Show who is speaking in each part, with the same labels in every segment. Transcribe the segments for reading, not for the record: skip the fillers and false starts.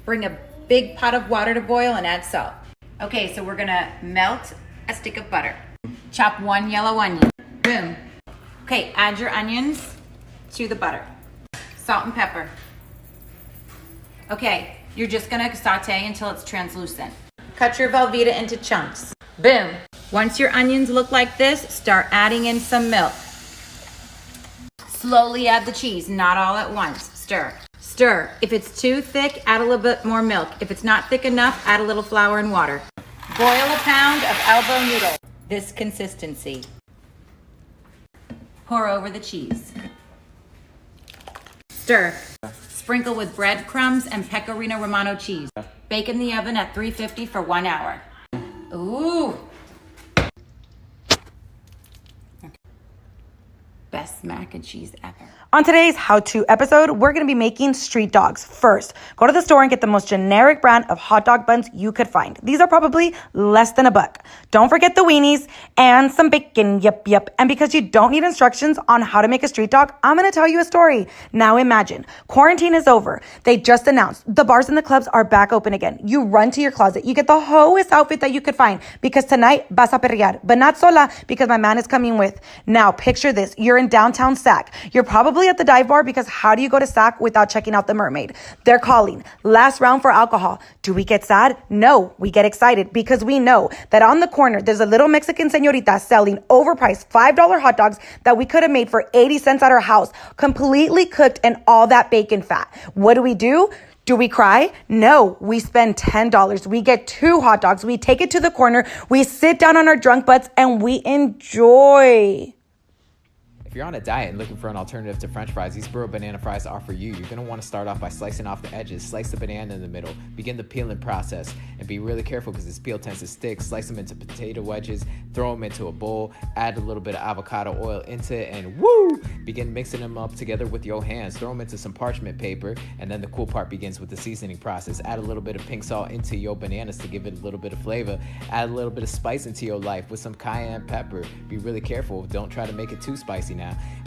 Speaker 1: Bring a big pot of water to boil and add salt. Okay, so we're gonna melt a stick of butter. Chop 1 yellow onion. Boom. Okay, add your onions to the butter. Salt and pepper. Okay, you're just gonna saute until it's translucent. Cut your Velveeta into chunks. Boom. Once your onions look like this, start adding in some milk. Slowly add the cheese, not all at once. Stir. Stir. If it's too thick, add a little bit more milk. If it's not thick enough, add a little flour and water. Boil a pound of elbow noodle. This consistency. Pour over the cheese. Stir. Sprinkle with breadcrumbs and pecorino romano cheese. Bake in the oven at 350 for 1 hour. Ooh. Best mac and cheese ever.
Speaker 2: On today's how-to episode, we're going to be making street dogs. First, go to the store and get the most generic brand of hot dog buns you could find. These are probably less than $1. Don't forget the weenies and some bacon. Yep. And because you don't need instructions on how to make a street dog, I'm going to tell you a story. Now imagine, quarantine is over. They just announced the bars and the clubs are back open again. You run to your closet. You get the hoest outfit that you could find because tonight vas a perrear, but not sola because my man is coming with. Now picture this. You're in downtown Sac. You're probably at the dive bar because how do you go to Sac without checking out the mermaid? They're calling. Last round for alcohol. Do we get sad? No, we get excited because we know that on the corner, there's a little Mexican señorita selling overpriced $5 hot dogs that we could have made for 80 cents at our house, completely cooked and all that bacon fat. What do? Do we cry? No, we spend $10. We get 2 hot dogs. We take it to the corner. We sit down on our drunk butts and we enjoy.
Speaker 3: If you're on a diet and looking for an alternative to French fries, these burro banana fries are for you. You're going to want to start off by slicing off the edges, slice the banana in the middle, begin the peeling process, and be really careful because this peel tends to stick. Slice them into potato wedges, throw them into a bowl, add a little bit of avocado oil into it, and woo! Begin mixing them up together with your hands. Throw them into some parchment paper, and then the cool part begins with the seasoning process. Add a little bit of pink salt into your bananas to give it a little bit of flavor. Add a little bit of spice into your life with some cayenne pepper. Be really careful. Don't try to make it too spicy now.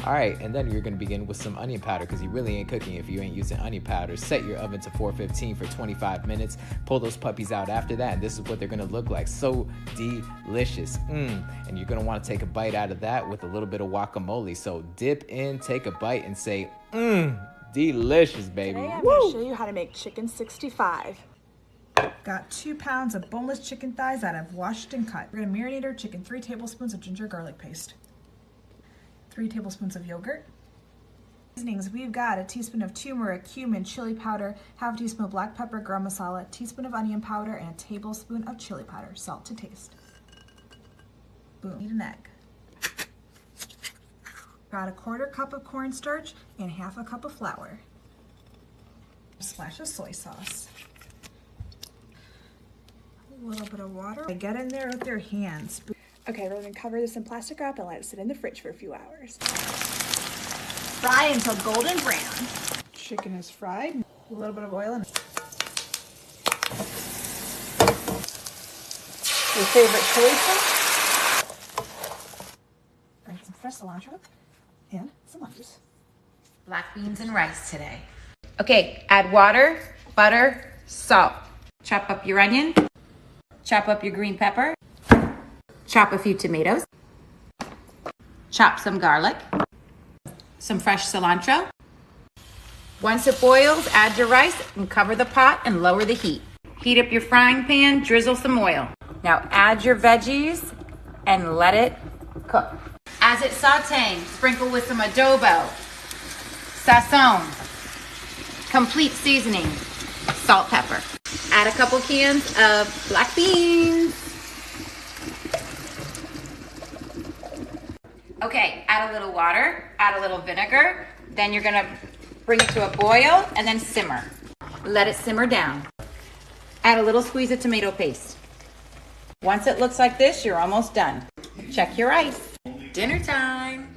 Speaker 3: All right, and then you're going to begin with some onion powder because you really ain't cooking if you ain't using onion powder. Set your oven to 415 for 25 minutes. Pull those puppies out after that, and this is what they're going to look like. So delicious. And you're going to want to take a bite out of that with a little bit of guacamole. So dip in, take a bite, and say, delicious, baby.
Speaker 4: Today I'm going to show you how to make chicken 65.
Speaker 5: Got 2 pounds of boneless chicken thighs that I've washed and cut. We're going to marinate our chicken. 3 tablespoons of ginger garlic paste. 3 tablespoons of yogurt. Seasonings, we've got a teaspoon of turmeric, cumin, chili powder, half a teaspoon of black pepper, garam masala, a teaspoon of onion powder, and a tablespoon of chili powder. Salt to taste. Boom. Need an egg. Got a 1/4 cup of cornstarch and 1/2 cup of flour. Splash of soy sauce. A little bit of water. Get in there with your hands.
Speaker 4: Okay, we're going to cover this in plastic wrap and let it sit in the fridge for a few hours.
Speaker 1: Fry until golden brown.
Speaker 5: Chicken is fried. A little bit of oil and your favorite chili sauce. Bring some fresh cilantro and some lettuce.
Speaker 1: Black beans and rice today. Okay, add water, butter, salt. Chop up your onion. Chop up your green pepper. Chop a few tomatoes. Chop some garlic. Some fresh cilantro. Once it boils, add your rice and cover the pot and lower the heat. Heat up your frying pan, drizzle some oil. Now add your veggies and let it cook. As it's sauteing, sprinkle with some adobo, sazon, complete seasoning, salt, pepper. Add a couple cans of black beans. Okay, add a little water, add a little vinegar, then you're gonna bring it to a boil and then simmer. Let it simmer down. Add a little squeeze of tomato paste. Once it looks like this, you're almost done. Check your ice. Dinner time.